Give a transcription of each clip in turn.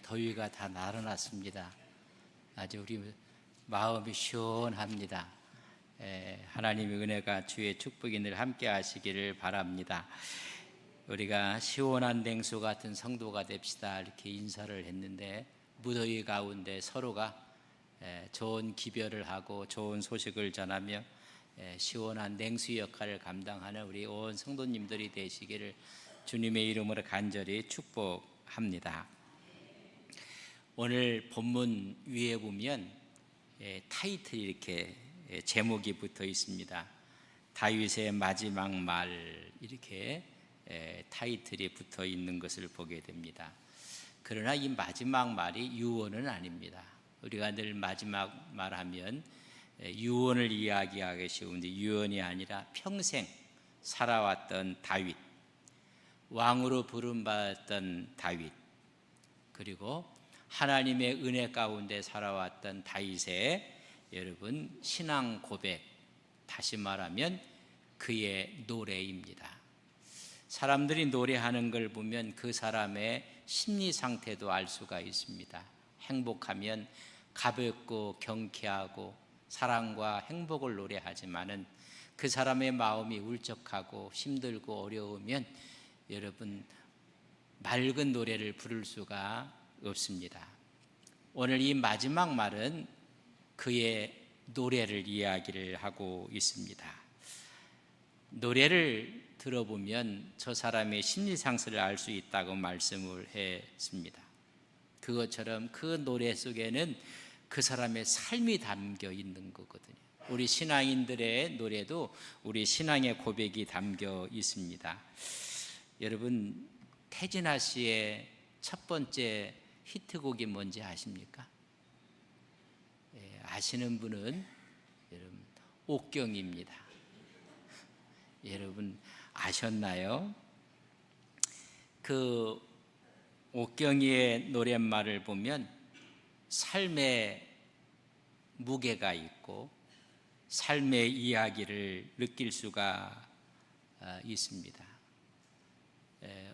더위가 다 날아났습니다. 아주 우리 마음이 시원합니다. 하나님의 은혜가 주의 축복이 늘 함께 하시기를 바랍니다. 우리가 시원한 냉수 같은 성도가 됩시다 이렇게 인사를 했는데, 무더위 가운데 서로가 좋은 기별을 하고 좋은 소식을 전하며 시원한 냉수 역할을 감당하는 우리 온 성도님들이 되시기를 주님의 이름으로 간절히 축복합니다. 오늘 본문 위에 보면 타이틀이 이렇게 제목이 붙어 있습니다. 다윗의 마지막 말, 이렇게 타이틀이 붙어 있는 것을 보게 됩니다. 그러나 이 마지막 말이 유언은 아닙니다. 우리가 늘 마지막 말하면 유언을 이야기하기 쉬운데, 유언이 아니라 평생 살아왔던 다윗, 왕으로 부름받았던 다윗, 그리고 하나님의 은혜 가운데 살아왔던 다윗의 여러분 신앙 고백, 다시 말하면 그의 노래입니다. 사람들이 노래하는 걸 보면 그 사람의 심리 상태도 알 수가 있습니다. 행복하면 가볍고 경쾌하고 사랑과 행복을 노래하지만은 그 사람의 마음이 울적하고 힘들고 어려우면 여러분 맑은 노래를 부를 수가 없습니다. 오늘 이 마지막 말은 그의 노래를 이야기를 하고 있습니다. 노래를 들어보면 저 사람의 심리 상태를 알 수 있다고 말씀을 했습니다. 그것처럼 그 노래 속에는 그 사람의 삶이 담겨 있는 거거든요. 우리 신앙인들의 노래도 우리 신앙의 고백이 담겨 있습니다. 여러분, 태진아 씨의 첫 번째 히트곡이 뭔지 아십니까? 아시는 분은 여러분 옥경입니다. 여러분 아셨나요? 그 옥경이의 노랫말을 보면 삶의 무게가 있고 삶의 이야기를 느낄 수가 있습니다.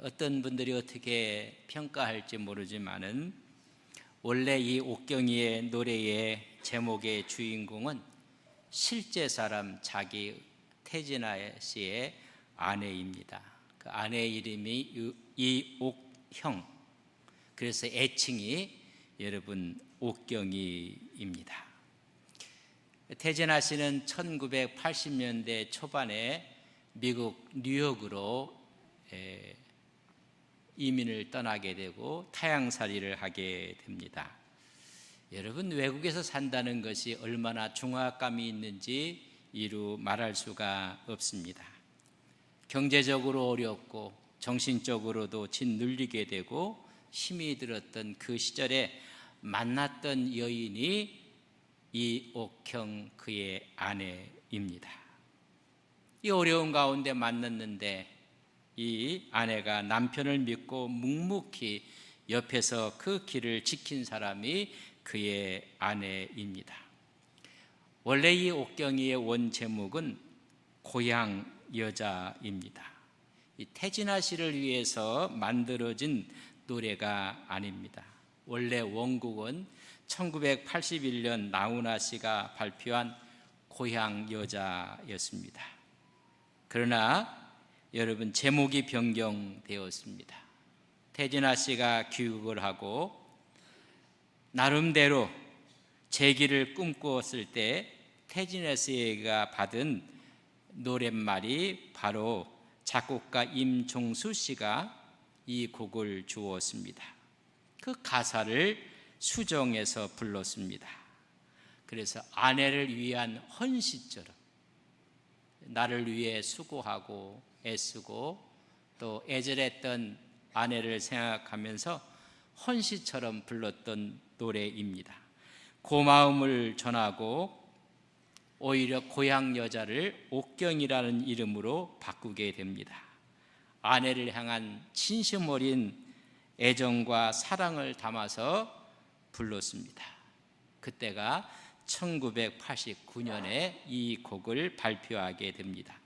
어떤 분들이 어떻게 평가할지 모르지만은 원래 이 옥경이의 노래의 제목의 주인공은 실제 사람 자기 태진아 씨의 아내입니다. 그 아내 이름이 이옥형, 그래서 애칭이 여러분 옥경이입니다. 태진아 씨는 1980년대 초반에 미국 뉴욕으로 이민을 떠나게 되고 타향살이를 하게 됩니다. 여러분, 외국에서 산다는 것이 얼마나 중압감이 있는지 이루 말할 수가 없습니다. 경제적으로 어렵고 정신적으로도 짓눌리게 되고 힘이 들었던 그 시절에 만났던 여인이 이옥형 그의 아내입니다. 이 어려운 가운데 만났는데 이 아내가 남편을 믿고 묵묵히 옆에서 그 길을 지킨 사람이 그의 아내입니다. 원래 이 옥경이의 원 제목은 고향 여자입니다. 이 태진아 씨를 위해서 만들어진 노래가 아닙니다. 원래 원곡은 1981년 나훈아 씨가 발표한 고향 여자였습니다. 그러나 여러분 제목이 변경되었습니다. 태진아 씨가 귀국을 하고 나름대로 재기를 꿈꾸었을 때 태진아 씨가 받은 노랫말이 바로 작곡가 임종수 씨가 이 곡을 주었습니다. 그 가사를 수정해서 불렀습니다. 그래서 아내를 위한 헌시처럼 나를 위해 수고하고 애쓰고 또 애절했던 아내를 생각하면서 헌시처럼 불렀던 노래입니다. 고마움을 전하고 오히려 고향 여자를 옥경이라는 이름으로 바꾸게 됩니다. 아내를 향한 진심 어린 애정과 사랑을 담아서 불렀습니다. 그때가 1989년에 이 곡을 발표하게 됩니다.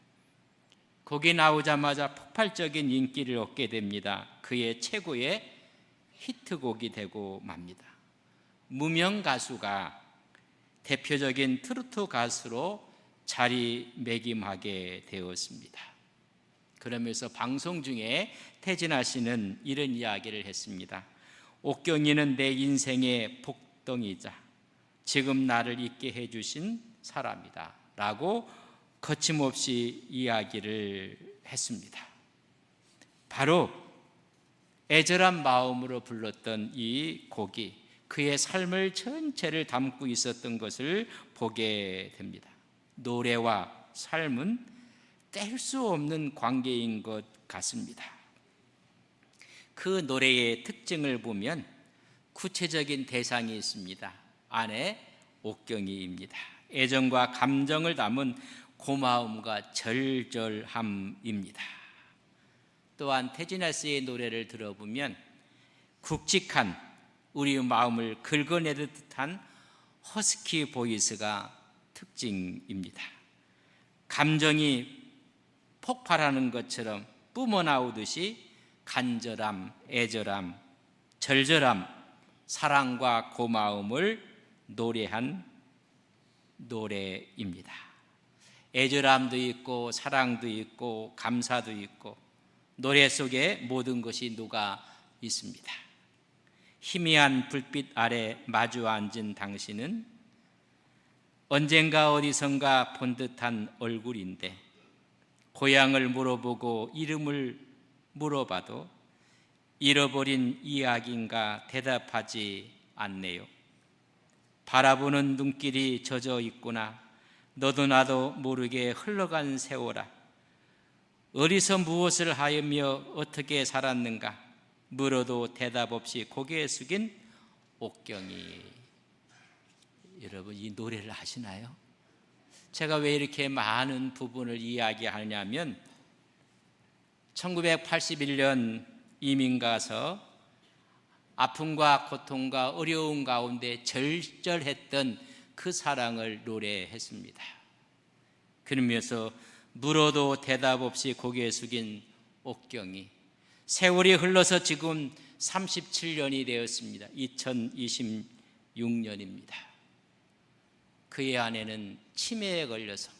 곡이 나오자마자 폭발적인 인기를 얻게 됩니다. 그의 최고의 히트곡이 되고 맙니다. 무명 가수가 대표적인 트로트 가수로 자리매김하게 되었습니다. 그러면서 방송 중에 태진아 씨는 이런 이야기를 했습니다. 옥경이는 내 인생의 복덩이자 지금 나를 있게 해주신 사람이다 라고 거침없이 이야기를 했습니다. 바로 애절한 마음으로 불렀던 이 곡이 그의 삶을 전체를 담고 있었던 것을 보게 됩니다. 노래와 삶은 뗄 수 없는 관계인 것 같습니다. 그 노래의 특징을 보면 구체적인 대상이 있습니다. 아내 옥경이입니다. 애정과 감정을 담은 고마움과 절절함입니다. 또한 태진아 씨의 노래를 들어보면 굵직한 우리 마음을 긁어내듯 듯한 허스키 보이스가 특징입니다. 감정이 폭발하는 것처럼 뿜어나오듯이 간절함, 애절함, 절절함, 사랑과 고마움을 노래한 노래입니다. 애절함도 있고 사랑도 있고 감사도 있고 노래 속에 모든 것이 녹아 있습니다. 희미한 불빛 아래 마주 앉은 당신은 언젠가 어디선가 본 듯한 얼굴인데 고향을 물어보고 이름을 물어봐도 잃어버린 이야기인가 대답하지 않네요. 바라보는 눈길이 젖어 있구나. 너도 나도 모르게 흘러간 세월아. 어디서 무엇을 하며 어떻게 살았는가 물어도 대답 없이 고개 숙인 옥경이. 여러분 이 노래를 아시나요? 제가 왜 이렇게 많은 부분을 이야기하냐면 1981년 이민 가서 아픔과 고통과 어려움 가운데 절절했던 그 사랑을 노래했습니다. 그러면서 물어도 대답 없이 고개 숙인 옥경이. 세월이 흘러서 지금 37년이 되었습니다. 2026년입니다. 그의 아내는 치매에 걸려서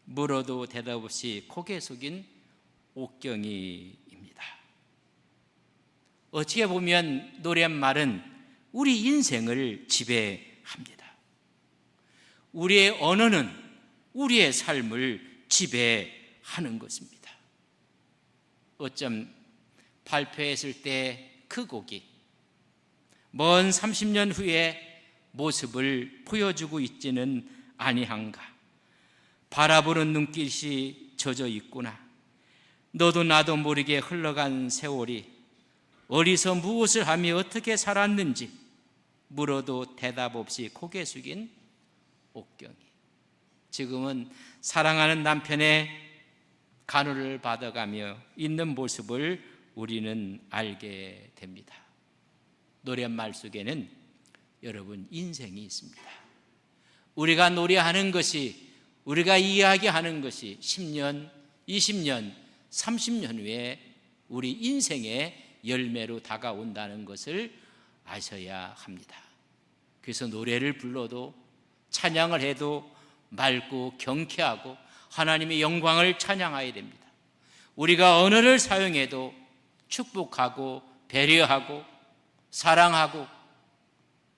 물어도 대답 없이 고개 숙인 옥경이입니다. 어떻게 보면 노랫말은 우리 인생을 지배합니다. 우리의 언어는 우리의 삶을 지배하는 것입니다. 어쩜 발표했을 때 그 곡이 먼 30년 후에 모습을 보여주고 있지는 아니한가. 바라보는 눈빛이 젖어 있구나. 너도 나도 모르게 흘러간 세월이 어디서 무엇을 하며 어떻게 살았는지 물어도 대답 없이 고개 숙인 옥경이. 지금은 사랑하는 남편의 간호를 받아가며 있는 모습을 우리는 알게 됩니다. 노랫말 속에는 여러분 인생이 있습니다. 우리가 노래하는 것이, 우리가 이야기하는 것이 10년, 20년, 30년 후에 우리 인생의 열매로 다가온다는 것을 아셔야 합니다. 그래서 노래를 불러도 찬양을 해도 맑고 경쾌하고 하나님의 영광을 찬양해야 됩니다. 우리가 언어를 사용해도 축복하고 배려하고 사랑하고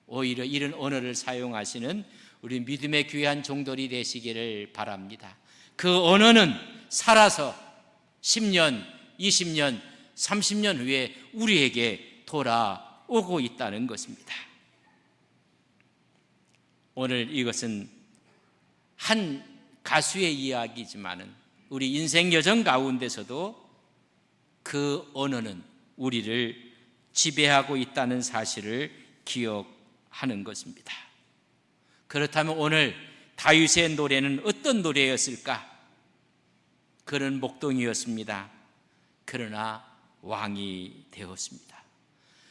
오히려 이런 언어를 사용하시는 우리 믿음의 귀한 종들이 되시기를 바랍니다. 그 언어는 살아서 10년, 20년, 30년 후에 우리에게 돌아오고 있다는 것입니다. 오늘 이것은 한 가수의 이야기지만은 우리 인생 여정 가운데서도 그 언어는 우리를 지배하고 있다는 사실을 기억하는 것입니다. 그렇다면 오늘 다윗의 노래는 어떤 노래였을까? 그는 목동이었습니다. 그러나 왕이 되었습니다.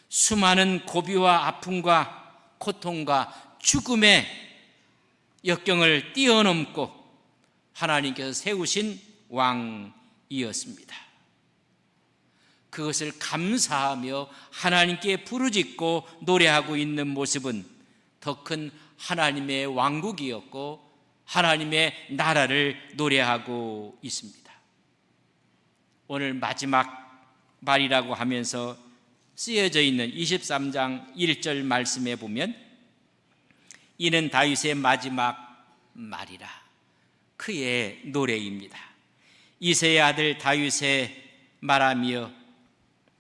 수많은 고비와 아픔과 고통과 죽음의 역경을 뛰어넘고 하나님께서 세우신 왕이었습니다. 그것을 감사하며 하나님께 부르짖고 노래하고 있는 모습은 더 큰 하나님의 왕국이었고 하나님의 나라를 노래하고 있습니다. 오늘 마지막 말이라고 하면서 쓰여져 있는 23장 1절 말씀에 보면 이는 다윗의 마지막 말이라 그의 노래입니다. 이새의 아들 다윗의 말하며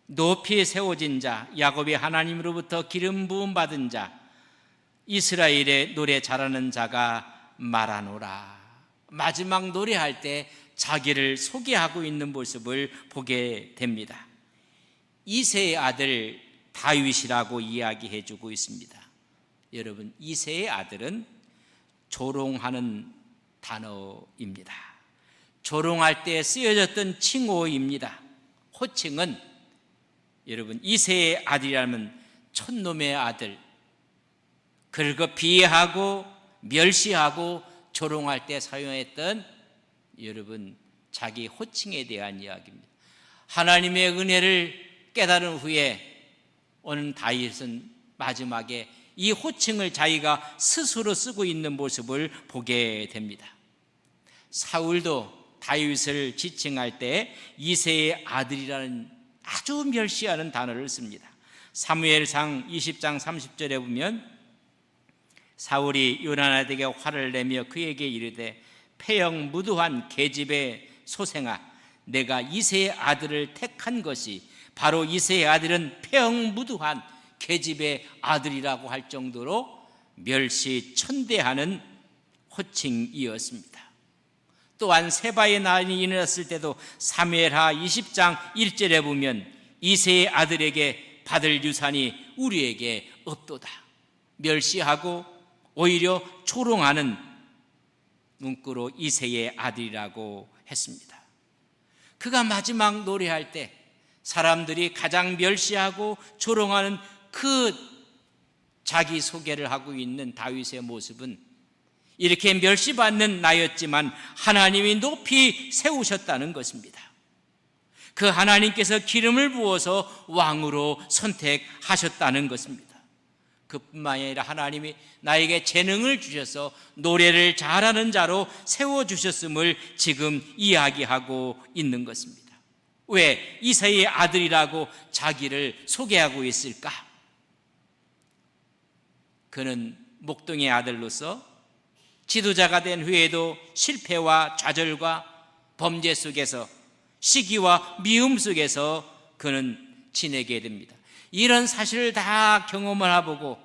높이 세워진 자 야곱의 하나님으로부터 기름 부음 받은 자 이스라엘의 노래 잘하는 자가 말하노라. 마지막 노래할 때 자기를 소개하고 있는 모습을 보게 됩니다. 이새의 아들 다윗이라고 이야기해 주고 있습니다. 여러분, 이새의 아들은 조롱하는 단어입니다. 조롱할 때 쓰여졌던 칭호입니다. 호칭은 여러분, 이새의 아들이라면 촌놈의 아들, 그리고 비하하고 멸시하고 조롱할 때 사용했던 여러분 자기 호칭에 대한 이야기입니다. 하나님의 은혜를 깨달은 후에 오늘 다윗은 마지막에 이 호칭을 자기가 스스로 쓰고 있는 모습을 보게 됩니다. 사울도 다윗을 지칭할 때 이새의 아들이라는 아주 멸시하는 단어를 씁니다. 사무엘상 20장 30절에 보면 사울이 요나단에게 화를 내며 그에게 이르되 폐영 무도한 계집의 소생아 내가 이새의 아들을 택한 것이 바로 이새의 아들은 폐영 무도한 계집의 아들이라고 할 정도로 멸시 천대하는 호칭이었습니다. 또한 세바의 난이 일어났을 때도 사무엘하 20장 1절에 보면 이새의 아들에게 받을 유산이 우리에게 없도다. 멸시하고 오히려 조롱하는 문구로 이새의 아들이라고 했습니다. 그가 마지막 노래할 때 사람들이 가장 멸시하고 조롱하는 그 자기 소개를 하고 있는 다윗의 모습은 이렇게 멸시받는 나였지만 하나님이 높이 세우셨다는 것입니다. 그 하나님께서 기름을 부어서 왕으로 선택하셨다는 것입니다. 그뿐만 아니라 하나님이 나에게 재능을 주셔서 노래를 잘하는 자로 세워주셨음을 지금 이야기하고 있는 것입니다. 왜 이새의 아들이라고 자기를 소개하고 있을까? 그는 목동의 아들로서 지도자가 된 후에도 실패와 좌절과 범죄 속에서 시기와 미움 속에서 그는 지내게 됩니다. 이런 사실을 다 경험을 해보고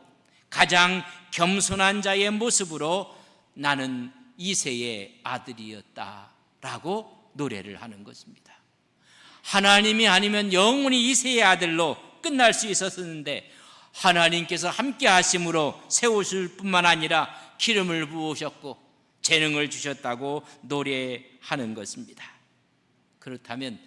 가장 겸손한 자의 모습으로 나는 이새의 아들이었다라고 노래를 하는 것입니다. 하나님이 아니면 영원히 이새의 아들로 끝날 수 있었는데 하나님께서 함께 하심으로 세우실 뿐만 아니라 기름을 부으셨고 재능을 주셨다고 노래하는 것입니다. 그렇다면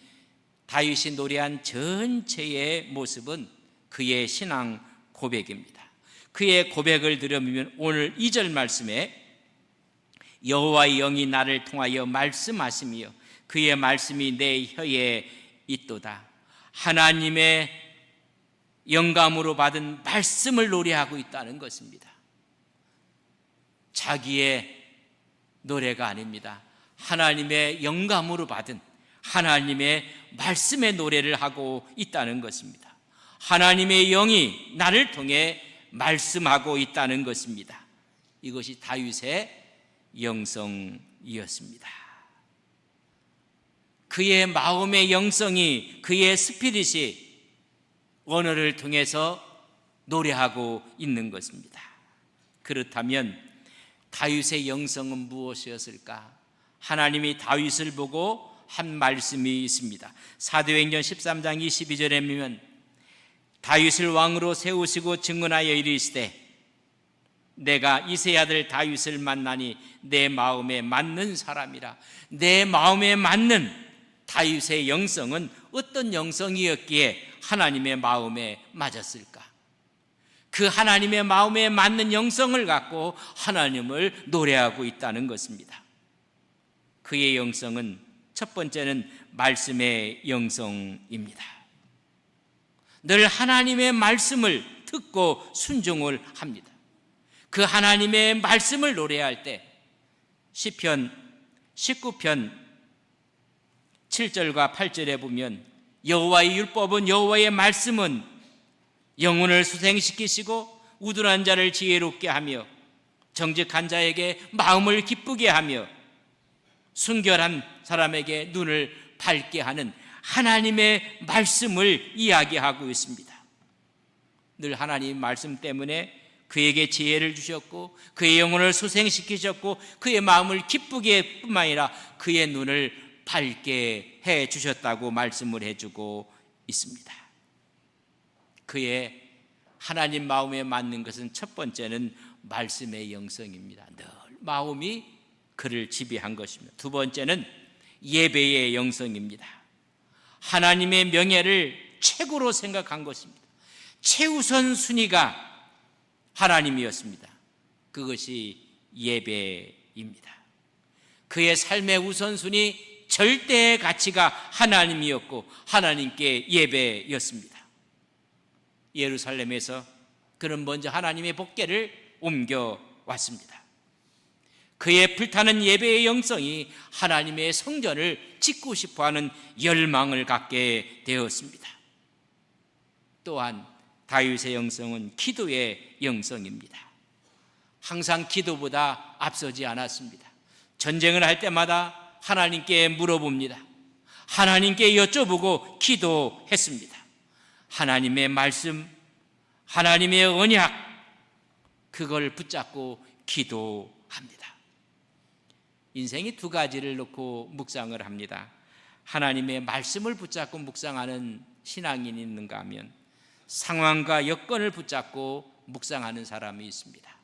다윗이 노래한 전체의 모습은 그의 신앙 고백입니다. 그의 고백을 들으면 오늘 2절 말씀에 여호와의 영이 나를 통하여 말씀하시며 그의 말씀이 내 혀에 있도다. 하나님의 영감으로 받은 말씀을 노래하고 있다는 것입니다. 자기의 노래가 아닙니다. 하나님의 영감으로 받은 하나님의 말씀의 노래를 하고 있다는 것입니다. 하나님의 영이 나를 통해 말씀하고 있다는 것입니다. 이것이 다윗의 영성이었습니다. 그의 마음의 영성이, 그의 스피릿이 언어를 통해서 노래하고 있는 것입니다. 그렇다면 다윗의 영성은 무엇이었을까? 하나님이 다윗을 보고 한 말씀이 있습니다. 사도행전 13장 22절에 보면 다윗을 왕으로 세우시고 증언하여 이르시되 내가 이새의 아들 다윗을 만나니 내 마음에 맞는 사람이라. 내 마음에 맞는 다윗의 영성은 어떤 영성이었기에 하나님의 마음에 맞았을까? 그 하나님의 마음에 맞는 영성을 갖고 하나님을 노래하고 있다는 것입니다. 그의 영성은 첫 번째는 말씀의 영성입니다. 늘 하나님의 말씀을 듣고 순종을 합니다. 그 하나님의 말씀을 노래할 때 시편 19편 7절과 8절에 보면 여호와의 율법은, 여호와의 말씀은 영혼을 수생시키시고 우둔한 자를 지혜롭게 하며 정직한 자에게 마음을 기쁘게 하며 순결한 사람에게 눈을 밝게 하는 하나님의 말씀을 이야기하고 있습니다. 늘 하나님 말씀 때문에 그에게 지혜를 주셨고 그의 영혼을 수생시키셨고 그의 마음을 기쁘게 뿐만 아니라 그의 눈을 밝게 해 주셨다고 말씀을 해주고 있습니다. 그의 하나님 마음에 맞는 것은 첫 번째는 말씀의 영성입니다. 늘 마음이 그를 지배한 것입니다. 두 번째는 예배의 영성입니다. 하나님의 명예를 최고로 생각한 것입니다. 최우선 순위가 하나님이었습니다. 그것이 예배입니다. 그의 삶의 우선순위 절대의 가치가 하나님이었고 하나님께 예배였습니다. 예루살렘에서 그는 먼저 하나님의 법궤를 옮겨왔습니다. 그의 불타는 예배의 영성이 하나님의 성전을 짓고 싶어하는 열망을 갖게 되었습니다. 또한 다윗의 영성은 기도의 영성입니다. 항상 기도보다 앞서지 않았습니다. 전쟁을 할 때마다 하나님께 물어봅니다. 하나님께 여쭤보고 기도했습니다. 하나님의 말씀, 하나님의 언약, 그걸 붙잡고 기도합니다. 인생이 두 가지를 놓고 묵상을 합니다. 하나님의 말씀을 붙잡고 묵상하는 신앙인이 있는가 하면 상황과 여건을 붙잡고 묵상하는 사람이 있습니다.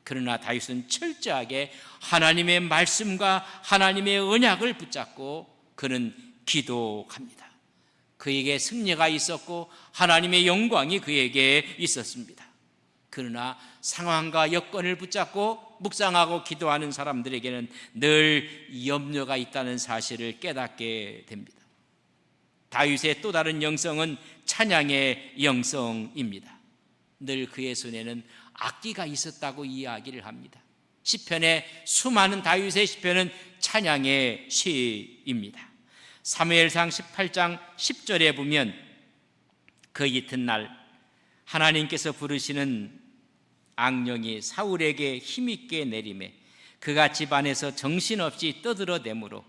그러나 다윗은 철저하게 하나님의 말씀과 하나님의 언약을 붙잡고 그는 기도합니다. 그에게 승리가 있었고 하나님의 영광이 그에게 있었습니다. 그러나 상황과 여건을 붙잡고 묵상하고 기도하는 사람들에게는 늘 염려가 있다는 사실을 깨닫게 됩니다. 다윗의 또 다른 영성은 찬양의 영성입니다. 늘 그의 손에는 악기가 있었다고 이야기를 합니다. 시편의 수많은 다윗의 시편은 찬양의 시입니다. 사무엘상 18장 10절에 보면 그 이튿날 하나님께서 부르시는 악령이 사울에게 힘있게 내림에 그가 집안에서 정신없이 떠들어대므로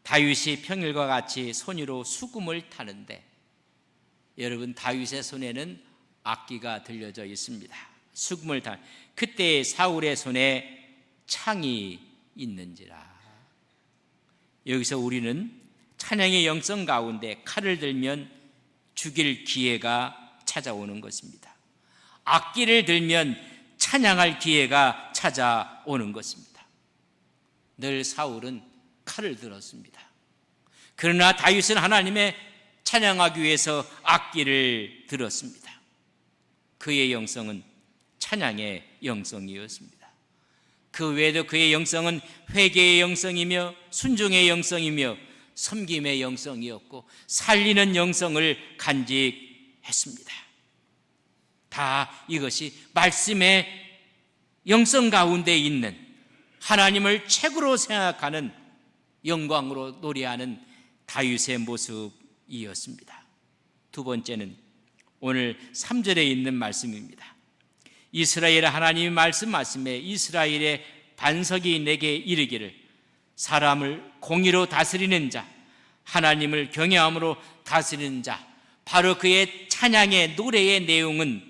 다윗이 평일과 같이 손으로 수금을 타는데, 여러분 다윗의 손에는 악기가 들려져 있습니다. 수금을 타. 그때 사울의 손에 창이 있는지라. 여기서 우리는 찬양의 영성 가운데 칼을 들면 죽일 기회가 찾아오는 것입니다. 악기를 들면 찬양할 기회가 찾아오는 것입니다. 늘 사울은 칼을 들었습니다. 그러나 다윗은 하나님의 찬양하기 위해서 악기를 들었습니다. 그의 영성은 찬양의 영성이었습니다. 그 외에도 그의 영성은 회개의 영성이며 순종의 영성이며 섬김의 영성이었고 살리는 영성을 간직했습니다. 다 이것이 말씀의 영성 가운데 있는 하나님을 최고로 생각하는 영광으로 노래하는 다윗의 모습이었습니다. 두 번째는 오늘 3절에 있는 말씀입니다. 이스라엘의 하나님이 말씀하시매 이스라엘의 반석이 내게 이르기를 사람을 공의로 다스리는 자, 하나님을 경외함으로 다스리는 자. 바로 그의 찬양의 노래의 내용은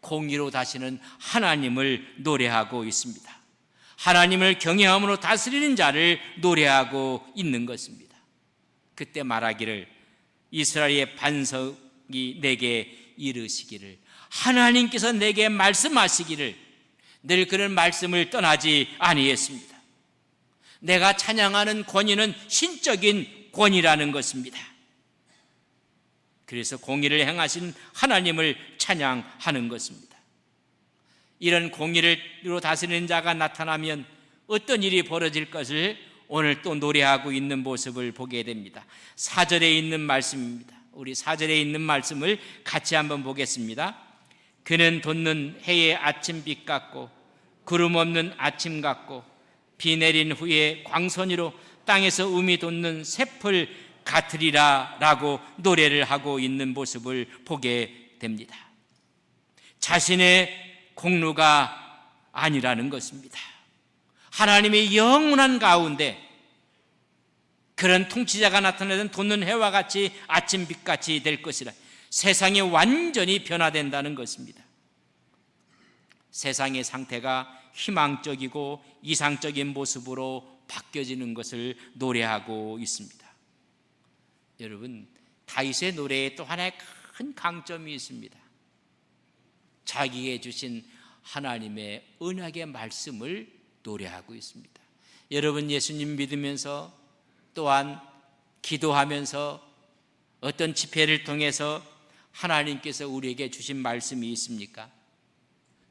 공의로 다스리는 하나님을 노래하고 있습니다. 하나님을 경외함으로 다스리는 자를 노래하고 있는 것입니다. 그때 말하기를 이스라엘의 반석이 내게 이르시기를, 하나님께서 내게 말씀하시기를 늘 그런 말씀을 떠나지 아니했습니다. 내가 찬양하는 권위는 신적인 권위라는 것입니다. 그래서 공의를 행하신 하나님을 찬양하는 것입니다. 이런 공의로 다스리는 자가 나타나면 어떤 일이 벌어질 것을 오늘 또 노래하고 있는 모습을 보게 됩니다. 4절에 있는 말씀입니다. 우리 4절에 있는 말씀을 같이 한번 보겠습니다. 그는 돋는 해의 아침빛 같고 구름 없는 아침 같고 비 내린 후에 광선이로 땅에서 음이 돋는 새풀 같으리라 라고 노래를 하고 있는 모습을 보게 됩니다. 자신의 공로가 아니라는 것입니다. 하나님의 영원한 가운데 그런 통치자가 나타나던 돋는 해와 같이 아침빛같이 될 것이라, 세상이 완전히 변화된다는 것입니다. 세상의 상태가 희망적이고 이상적인 모습으로 바뀌어지는 것을 노래하고 있습니다. 여러분, 다윗의 노래에 또 하나의 큰 강점이 있습니다. 자기에게 주신 하나님의 언약의 말씀을 노래하고 있습니다. 여러분, 예수님 믿으면서 또한 기도하면서 어떤 집회를 통해서 하나님께서 우리에게 주신 말씀이 있습니까?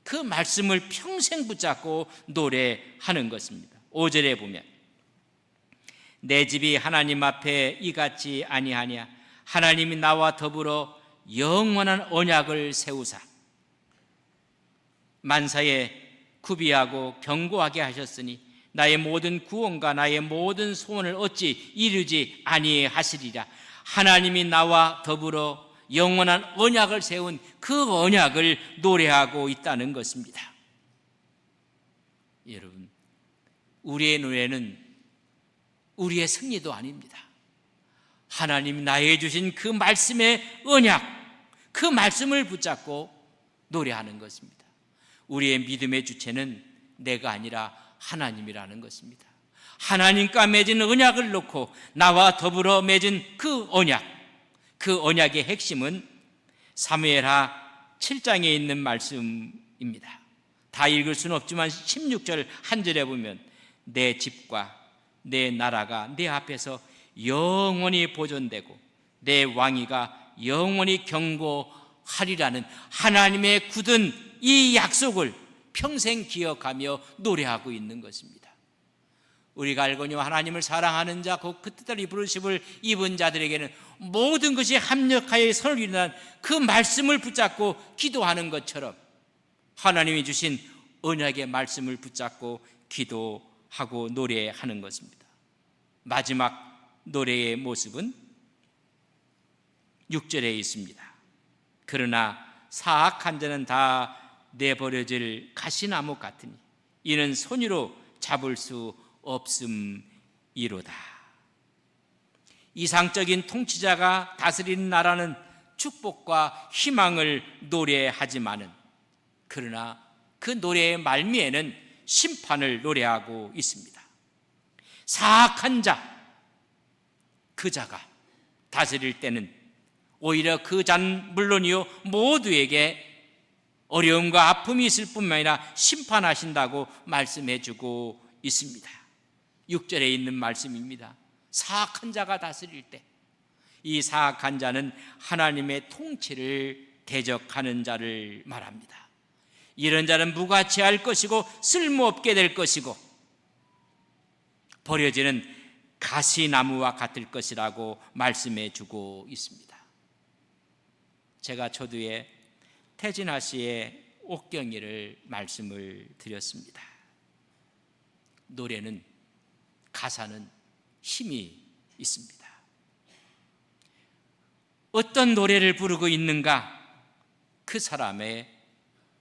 그 말씀을 평생 붙잡고 노래하는 것입니다. 5절에 보면 내 집이 하나님 앞에 이같이 아니하냐, 하나님이 나와 더불어 영원한 언약을 세우사 만사에 구비하고 견고하게 하셨으니 나의 모든 구원과 나의 모든 소원을 어찌 이루지 아니하시리라. 하나님이 나와 더불어 영원한 언약을 세운 그 언약을 노래하고 있다는 것입니다. 여러분, 우리의 노래는 우리의 승리도 아닙니다. 하나님이 나에게 주신 그 말씀의 언약, 그 말씀을 붙잡고 노래하는 것입니다. 우리의 믿음의 주체는 내가 아니라 하나님이라는 것입니다. 하나님과 맺은 언약을 놓고 나와 더불어 맺은 그 언약, 그 언약의 핵심은 사무엘하 7장에 있는 말씀입니다. 다 읽을 수는 없지만 16절 한 절에 보면 내 집과 내 나라가 내 앞에서 영원히 보존되고 내 왕위가 영원히 경고하리라는 하나님의 굳은 이 약속을 평생 기억하며 노래하고 있는 것입니다. 우리가 알거니와 하나님을 사랑하는 자, 그 뜻대로 부르심을 입은 자들에게는 모든 것이 합력하여 선을 이루는 그 말씀을 붙잡고 기도하는 것처럼 하나님이 주신 언약의 말씀을 붙잡고 기도하고 노래하는 것입니다. 마지막 노래의 모습은 6절에 있습니다. 그러나 사악한 자는 다 내버려질 가시나무 같으니 이는 손으로 잡을 수 없음이로다. 이상적인 통치자가 다스리는 나라는 축복과 희망을 노래하지만은, 그러나 그 노래의 말미에는 심판을 노래하고 있습니다. 사악한 자, 그 자가 다스릴 때는 오히려 그 자는 물론이요 모두에게 어려움과 아픔이 있을 뿐만 아니라 심판하신다고 말씀해 주고 있습니다. 6절에 있는 말씀입니다. 사악한 자가 다스릴 때, 이 사악한 자는 하나님의 통치를 대적하는 자를 말합니다. 이런 자는 무가치할 것이고 쓸모없게 될 것이고 버려지는 가시나무와 같을 것이라고 말씀해 주고 있습니다. 제가 초두에 태진아 씨의 옥경이를 말씀을 드렸습니다. 노래는, 가사는 힘이 있습니다. 어떤 노래를 부르고 있는가, 그 사람의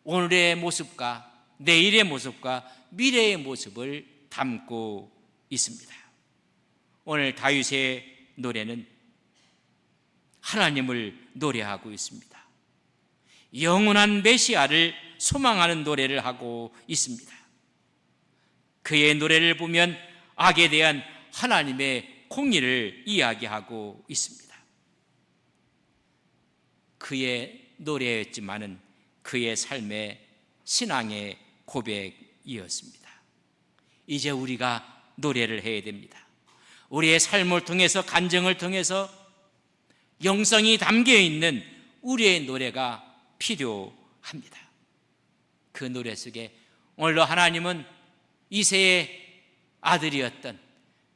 오늘의 모습과 내일의 모습과 미래의 모습을 담고 있습니다. 오늘 다윗의 노래는 하나님을 노래하고 있습니다. 영원한 메시아를 소망하는 노래를 하고 있습니다. 그의 노래를 보면 악에 대한 하나님의 공의를 이야기하고 있습니다. 그의 노래였지만은 그의 삶의 신앙의 고백이었습니다. 이제 우리가 노래를 해야 됩니다. 우리의 삶을 통해서, 간증을 통해서 영성이 담겨 있는 우리의 노래가 필요합니다. 그 노래 속에 오늘도 하나님은 이새의 아들이었던,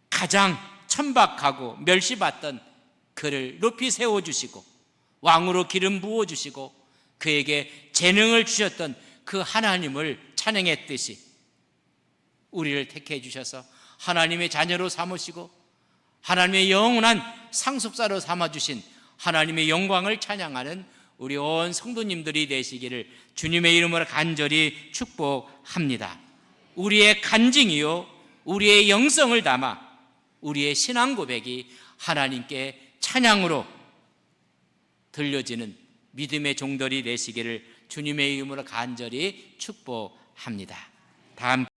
가장 천박하고 멸시받던 그를 높이 세워주시고 왕으로 기름 부어주시고 그에게 재능을 주셨던 그 하나님을 찬양했듯이 우리를 택해 주셔서 하나님의 자녀로 삼으시고 하나님의 영원한 상속자로 삼아주신 하나님의 영광을 찬양하는 우리 온 성도님들이 되시기를 주님의 이름으로 간절히 축복합니다. 우리의 간증이요 우리의 영성을 담아 우리의 신앙 고백이 하나님께 찬양으로 들려지는 믿음의 종들이 되시기를 주님의 이름으로 간절히 축복합니다. 다음